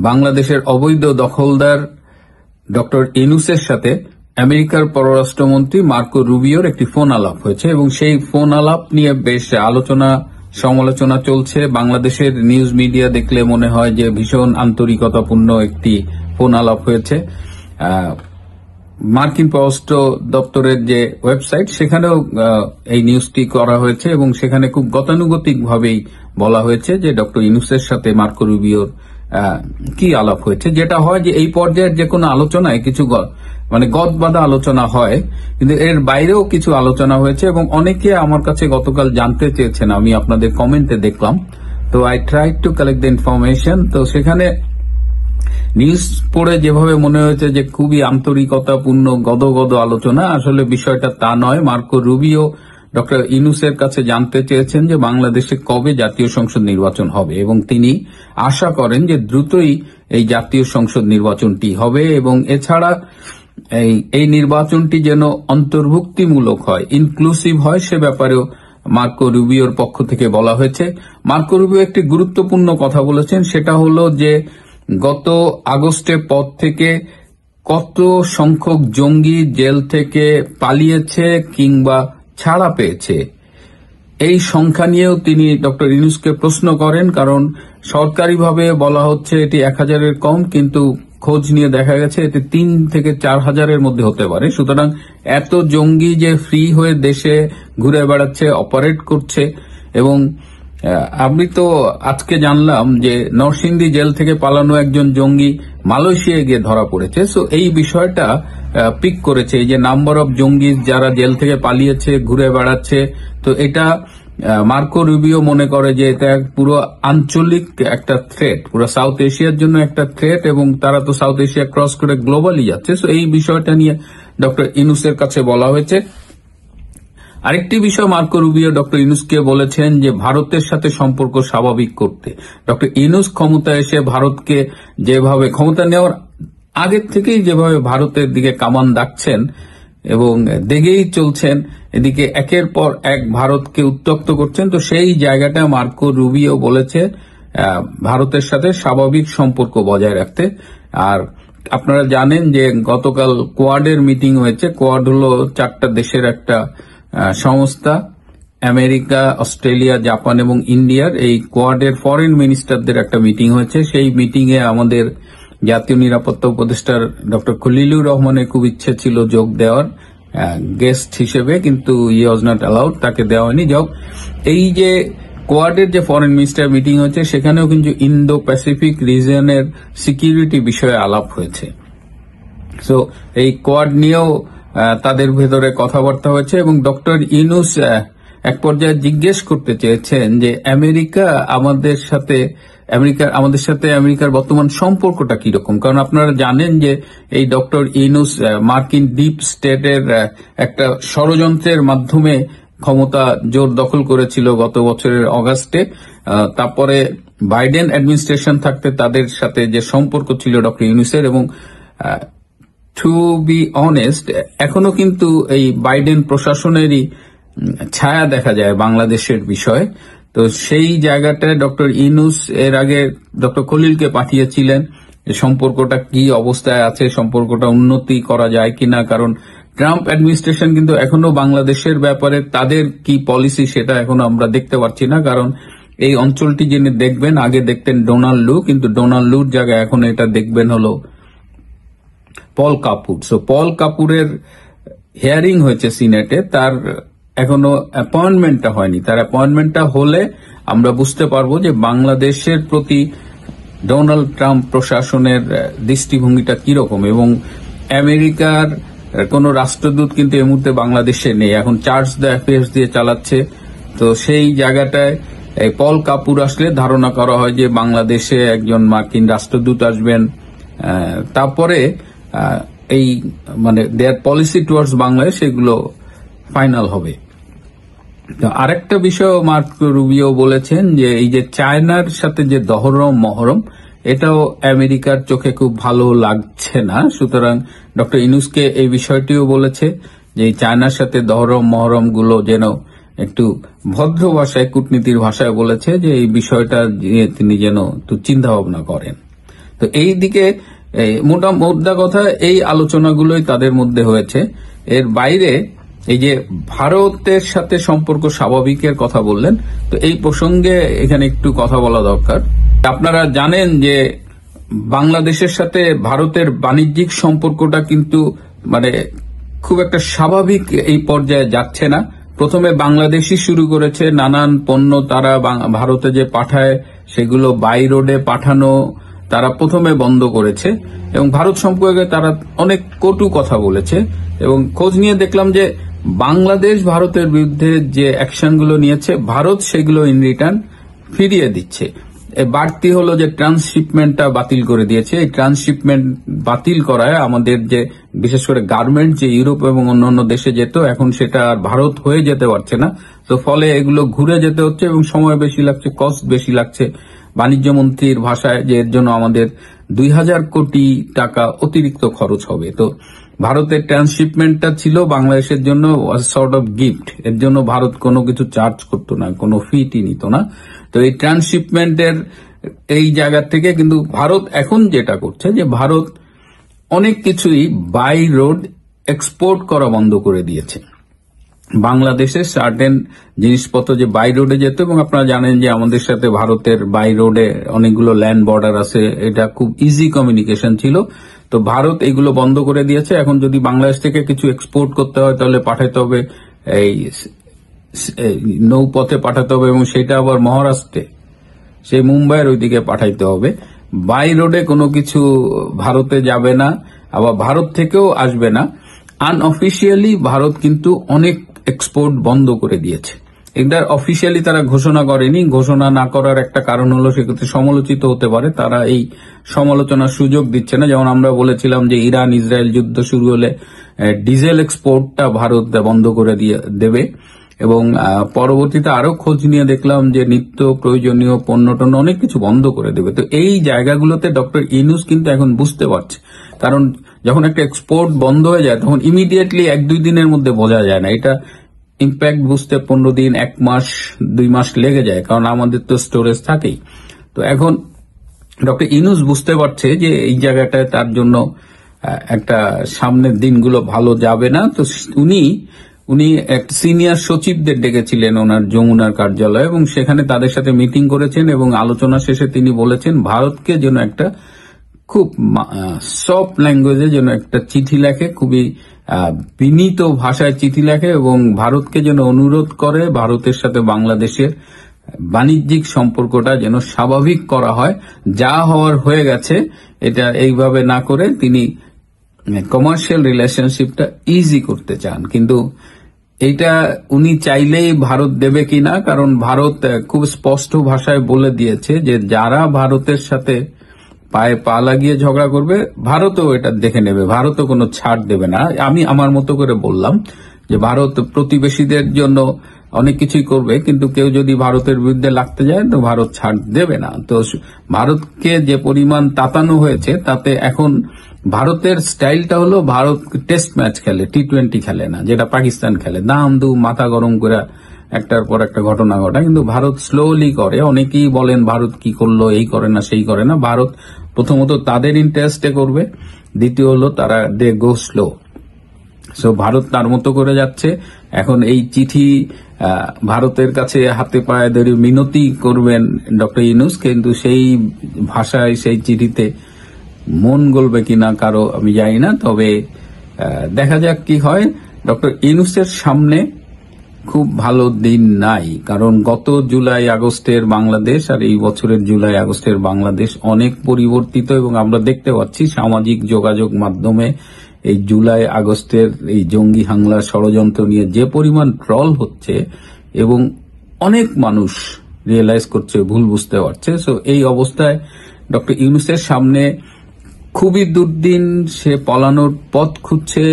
বাংলাদেশের অবৈধ দখলদার ডক্টর ইউনূসের সাথে আমেরিকার পররাষ্ট্রমন্ত্রী মার্কো রুবিওর একটি ফোন আলাপ হয়েছে এবং সেই ফোন আলাপ নিয়ে বেশ আলোচনা সমালোচনা চলছে। বাংলাদেশের নিউজ মিডিয়া দেখলে মনে হয় যে ভীষণ আন্তরিকতাপূর্ণ একটি ফোন আলাপ হয়েছে। মার্কিন পররাষ্ট্র দপ্তরের যে ওয়েবসাইট সেখানেও এই নিউজটি করা হয়েছে এবং সেখানে খুব গতানুগতিকভাবেই বলা হয়েছে যে ডক্টর ইউনূসের সাথে মার্কো রুবিওর কি আলাপ হয়েছে। যেটা হয় যে এই পর্যায়ের যে কোনো আলোচনায় কিছু গদবাঁধা আলোচনা হয়, কিন্তু এর বাইরেও কিছু আলোচনা হয়েছে এবং অনেকে আমার কাছে গতকাল জানতে চেয়েছেন, আমি আপনাদের কমেন্টে দেখলাম। তো I try to collect the information. তো সেখানে নিউজ পড়ে যেভাবে মনে হয়েছে যে খুবই আন্তরিকতাপূর্ণ গদগদ আলোচনা, আসলে বিষয়টা তা নয়। মার্কো রুবিও ডক্টর ইউনূসের কাছে জানতে চেয়েছেন যে বাংলাদেশে কবে জাতীয় সংসদ নির্বাচন হবে এবং তিনি আশা করেন যে দ্রুতই এই জাতীয় সংসদ নির্বাচনটি হবে এবং এছাড়া এই নির্বাচনটি যেন অন্তর্ভুক্তিমূলক হয়, ইনক্লুসিভ হয়, সে ব্যাপারেও মার্কো রুবিওর পক্ষ থেকে বলা হয়েছে। মার্কো রুবিও একটি গুরুত্বপূর্ণ কথা বলেছেন, সেটা হলো যে গত আগস্টের পর থেকে কত সংখ্যক জঙ্গি জেল থেকে পালিয়েছে কিংবা ছাড়া পেয়েছে, এই সংখ্যা নিয়েও তিনি ডক্টর ইউনূসকে প্রশ্ন করেন। কারণ সরকারিভাবে বলা হচ্ছে এটি 1000-এর কম, কিন্তু খোঁজ নিয়ে দেখা গেছে এটি 3 থেকে 4000-এর মধ্যে হতে পারে। সুতরাং এত জঙ্গি যে ফ্রি হয়ে দেশে ঘুরে বেড়াচ্ছে, অপারেট করছে। এবং আমি তো আজকে জানলাম যে নরসিংদী জেল থেকে পালানো একজন জঙ্গি মালয়েশিয়ায় গিয়ে ধরা পড়েছে। সো এই বিষয়টা পিক করেছে, এই যে নাম্বার অফ জঙ্গি যারা জেল থেকে পালিয়েছে, ঘুরে বেড়াচ্ছে। তো এটা মার্কো রুবিও মনে করে যে এটা পুরো আঞ্চলিক একটা থ্রেট, পুরো সাউথ এশিয়ার জন্য একটা থ্রেট এবং তারা তো সাউথ এশিয়া ক্রস করে গ্লোবালি যাচ্ছে। সো এই বিষয়টা নিয়ে ডক্টর ইউনূসের কাছে বলা হয়েছে। আরেকটি বিষয় মার্কো রুবিও ডক্টর ইউনূসকে বলেছেন যে ভারতের সাথে সম্পর্ক স্বাভাবিক করতে। ডক্টর ইউনূস ক্ষমতা এসে ভারতকে যেভাবে ক্ষমতা নেওয়ার আগের থেকেই যেভাবে ভারতের দিকে কামান দাগছেন এবং দেখেই চলছেন, এদিকে একের পর এক ভারতকে উত্ত্যক্ত করছেন। তো সেই জায়গাটা মার্কো রুবিও বলেছে ভারতের সাথে স্বাভাবিক সম্পর্ক বজায় রাখতে। আর আপনারা জানেন যে গতকাল কোয়াডের মিটিং হয়েছে। কোয়াড হলো 4টা দেশের একটা সংস্থা, আমেরিকা, অস্ট্রেলিয়া, জাপান এবং ইন্ডিয়ার। এই কোয়াডের ফরেন মিনিস্টারদের একটা মিটিং হয়েছে। সেই মিটিং এ আমাদের জাতীয় নিরাপত্তা উপদেষ্টার ডক্টর খলিলুর রহমানের খুব ইচ্ছে ছিল যোগ দেওয়ার গেস্ট হিসেবে, কিন্তু ই ওয়াজ নট অ্যালাউড, তাকে দেওয়া হয়নি। যাও, এই যে কোয়াডের যে ফরেন মিনিস্টার মিটিং হয়েছে সেখানেও কিন্তু ইন্দো প্যাসিফিক রিজনের সিকিউরিটি বিষয়ে আলাপ হয়েছে। সো এই কোয়াড নিয়েও তাদের ভেতরে কথাবার্তা হয়েছে এবং ডক্টর ইউনূস এক পর্যায়ে জিজ্ঞেস করতে চেয়েছেন যে আমাদের সাথে আমেরিকার বর্তমান সম্পর্কটা কিরকম। কারণ আপনারা জানেন যে এই ডক্টর ইউনূস মার্কিন ডিপ স্টেটের একটা ষড়যন্ত্রের মাধ্যমে ক্ষমতা জোর দখল করেছিল গত বছরের অগাস্টে। তারপরে বাইডেন অ্যাডমিনিস্ট্রেশন থাকতে তাদের সাথে যে সম্পর্ক ছিল ডক্টর ইউনূসের, এবং টু বি অনেস্ট এখনো কিন্তু এই বাইডেন প্রশাসনেরই ছায়া দেখা যায় বাংলাদেশের বিষয়ে। তো সেই জায়গাটায় ডক্টর ইউনূস এর আগে ডক্টর খলিলকে পাঠিয়েছিলেন সম্পর্কটা কি অবস্থায় আছে, সম্পর্কটা উন্নতি করা যায় কিনা। কারণ ট্রাম্প অ্যাডমিনিস্ট্রেশন কিন্তু এখনো বাংলাদেশের ব্যাপারে তাদের কি পলিসি সেটা এখনো আমরা দেখতে পাচ্ছি না। কারণ এই অঞ্চলটি যিনি দেখবেন, আগে দেখতেন ডোনাল্ড লু, কিন্তু ডোনাল্ড লুর জায়গায় এখন এটা দেখবেন হলো পল কাপুর। সো পল কাপুরের হিয়ারিং হয়েছে সিনেটে, তার এখনো অ্যাপয়েন্টমেন্টটা হয়নি। তার অ্যাপয়েন্টমেন্টটা হলে আমরা বুঝতে পারবো যে বাংলাদেশের প্রতি ডোনাল্ড ট্রাম্প প্রশাসনের দৃষ্টিভঙ্গিটা কিরকম। এবং আমেরিকার কোন রাষ্ট্রদূত কিন্তু এই মুহূর্তে বাংলাদেশে নেই, এখন চার্জ দ্য অ্যাফেয়ার্স দিয়ে চালাচ্ছে। তো সেই জায়গাটায় এই পল কাপুর আসলে ধারণা করা হয় যে বাংলাদেশে একজন মার্কিন রাষ্ট্রদূত আসবেন, তারপরে এই দেয়ার পলিসি টুয়ার্ডস বাংলাদেশ সেগুলো ফাইনাল হবে। আরেকটা বিষয় মার্কো রুবিও বলেছেন যে এই যে চায়নার সাথে যে দহরম মহরম, এটাও আমেরিকার চোখে খুব ভালো লাগছে না। সুতরাং ডক্টর ইউনূসকে এই বিষয়টিও বলেছে যে এই চায়নার সাথে দহরম মহরম গুলো যেন একটু ভদ্র ভাষায়, কূটনীতির ভাষায় বলেছে যে এই বিষয়টা নিয়ে তিনি যেন একটু চিন্তা ভাবনা করেন। তো এই দিকে মোদ্দা কথা এই আলোচনাগুলোই তাদের মধ্যে হয়েছে। এর বাইরে এই যে ভারতের সাথে সম্পর্ক স্বাভাবিকের কথা বললেন, তো এই প্রসঙ্গে এখানে একটু কথা বলা দরকার। আপনারা জানেন যে বাংলাদেশের সাথে ভারতের বাণিজ্যিক সম্পর্কটা কিন্তু মানে খুব একটা স্বাভাবিক এই পর্যায়ে যাচ্ছে না। প্রথমে বাংলাদেশই শুরু করেছে, নানান পণ্য তারা ভারতে যে পাঠায় সেগুলো বাই রোডে পাঠানো তারা প্রথমে বন্ধ করেছে এবং ভারত সম্পর্কে তারা অনেক কটু কথা বলেছে। এবং খোঁজ নিয়ে দেখলাম যে বাংলাদেশ ভারতের বিরুদ্ধে যে অ্যাকশনগুলো নিয়েছে, ভারত সেগুলো ইন রিটার্ন ফিরিয়ে দিচ্ছে। বাড়তি হলো যে ট্রান্সশিপমেন্টটা বাতিল করে দিয়েছে। এই ট্রান্সশিপমেন্ট বাতিল করায় আমাদের যে বিশেষ করে গার্মেন্ট যে ইউরোপ এবং অন্যান্য দেশে যেত, এখন সেটা আর ভারত হয়ে যেতে পারছে না। তো ফলে এগুলো ঘুরে যেতে হচ্ছে এবং সময় বেশি লাগছে, কস্ট বেশি লাগছে। বাণিজ্য মন্ত্রীর ভাষায় যে এর জন্য আমাদের 2000 কোটি টাকা অতিরিক্ত খরচ হবে। তো ভারতের ট্রান্সশিপমেন্টটা ছিল বাংলাদেশের জন্য সর্ট অফ গিফট। এর জন্য ভারত কোনো কিছু চার্জ করতো না, কোনো ফিটি নিত না। তো এই ট্রান্সশিপমেন্টের এই জায়গা থেকে কিন্তু ভারত এখন যেটা করছে যে ভারত অনেক কিছুই বাই রোড এক্সপোর্ট করা বন্ধ করে দিয়েছে। বাংলাদেশের সার্টেন জিনিসপত্র যে বাই রোডে যেত, এবং আপনারা জানেন যে আমাদের সাথে ভারতের বাই রোডে অনেকগুলো ল্যান্ড বর্ডার আছে, এটা খুব ইজি কমিউনিকেশন ছিল। তো ভারত এগুলো বন্ধ করে দিয়েছে। এখন যদি বাংলাদেশ থেকে কিছু এক্সপোর্ট করতে হয় তাহলে পাঠাতে হবে এই নৌপথে পাঠাতে হবে, এবং সেটা আবার মহারাষ্ট্রে, সেই মুম্বাইয়ের ওইদিকে পাঠাইতে হবে। বাই রোডে কোনো কিছু ভারতে যাবে না, আবার ভারত থেকেও আসবে না। আনঅফিসিয়ালি ভারত কিন্তু অনেক এক্সপোর্ট বন্ধ করে দিয়েছে। এটা অফিসিয়ালি তারা ঘোষণা করেনি। ঘোষণা না করার একটা কারণ হলো সেক্ষেত্রে সমালোচিত হতে পারে, তারা এই সমালোচনার সুযোগ দিচ্ছে না। যেমন আমরা বলেছিলাম যে ইরান ইসরায়েল যুদ্ধ শুরু হলে ডিজেল এক্সপোর্টটা ভারত বন্ধ করে দেবে, এবং পরবর্তীতে আরো খোঁজ নিয়ে দেখলাম যে নিত্য প্রয়োজনীয় পণ্য টন্য অনেক কিছু বন্ধ করে দেবে। তো এই জায়গাগুলোতে ডক্টর ইউনূস কিন্তু এখন বুঝতে পারছে, কারণ যখন একটা এক্সপোর্ট বন্ধ হয়ে যায় তখন ইমিডিয়েটলি 1-2 দিনের মধ্যে বোঝা যায় না। এটা ইম্প্যাক্ট বুঝতে 15 দিন, 1 মাস, 2 মাস লেগে যায়, কারণ আমাদের তো স্টোরেজ থাকেই। তো এখন ডক্টর ইউনূস বুঝতে পারছে যে এই জায়গাটায় তার জন্য একটা সামনের দিনগুলো ভালো যাবে না। তো উনি এক সিনিয়র সচিবদের ডেকেছিলেন ওনার যমুনার কার্যালয়ে, এবং সেখানে তাদের সাথে মিটিং করেছেন, এবং আলোচনা শেষে তিনি বলেছেন ভারতকে যেন একটা খুব সফট ল্যাঙ্গুয়েজে যেন একটা চিঠি লেখে, খুবই বিনীত ভাষায় চিঠি লেখে, এবং ভারতকে যেন অনুরোধ করে ভারতের সাথে বাংলাদেশের বাণিজ্যিক সম্পর্কটা যেন স্বাভাবিক করা হয়। যা হওয়ার হয়ে গেছে, এটা এইভাবে না করে তিনি কমার্শিয়াল রিলেশনশিপটা ইজি করতে চান। কিন্তু এইটা উনি চাইলেই ভারত দেবে কিনা, কারণ ভারত খুব স্পষ্ট ভাষায় বলে দিয়েছে যে যারা ভারতের সাথে পায়ে পা লাগিয়ে ঝগড়া করবে ভারতও এটা দেখে নেবে, ভারতও কোনো ছাড় দেবে না। আমি আমার মতো করে বললাম যে ভারত প্রতিবেশীদের জন্য অনেক কিছুই করবে, কিন্তু কেউ যদি ভারতের বিরুদ্ধে লাগতে যায় তো ভারত ছাড় দেবে না। তো ভারতকে যে পরিমাণ তাতানো হয়েছে তাতে এখন ভারতের স্টাইলটা হলো ভারত টেস্ট ম্যাচ খেলে, টি-20 খেলে না, যেটা পাকিস্তান খেলে, দাম দু মাথা গরম করে একটার পর একটা ঘটনা ঘটায়। কিন্তু ভারত স্লোলি করে। অনেকেই বলেন ভারত কি করলো, এই করে না সেই করে না। ভারত প্রথমত তাদের ইন্টারেস্টে করবে, দ্বিতীয় হলো তারা দে গো স্লো। সো ভারত তার মতো করে যাচ্ছে। এখন এই চিঠি ভারতের কাছে হাতে পায়ে ধরে মিনতি করবেন ডক্টর ইউনূস, কিন্তু সেই ভাষায় সেই চিঠিতে মন গলবে কিনা কারো আমি জানি না। তবে দেখা যাক কি হয়। ডক্টর ইউনূসের সামনে খুব ভালো দিন নাই, কারণ গত জুলাই আগস্টের বাংলাদেশ আর এই বছরের জুলাই আগস্টের বাংলাদেশ অনেক পরিবর্তিত, এবং আমরা দেখতে পাচ্ছি সামাজিক যোগাযোগ মাধ্যমে এই জুলাই আগস্টের এই জঙ্গি হামলা ষড়যন্ত্র নিয়ে যে পরিমাণ ট্রল হচ্ছে, এবং অনেক মানুষ রিয়েলাইজ করছে, ভুল বুঝতে পারছে। সো এই অবস্থায় ডক্টর ইউনূসের সামনে খুবই দুর্দিন, সে পলানোর পথ খুঁজছে।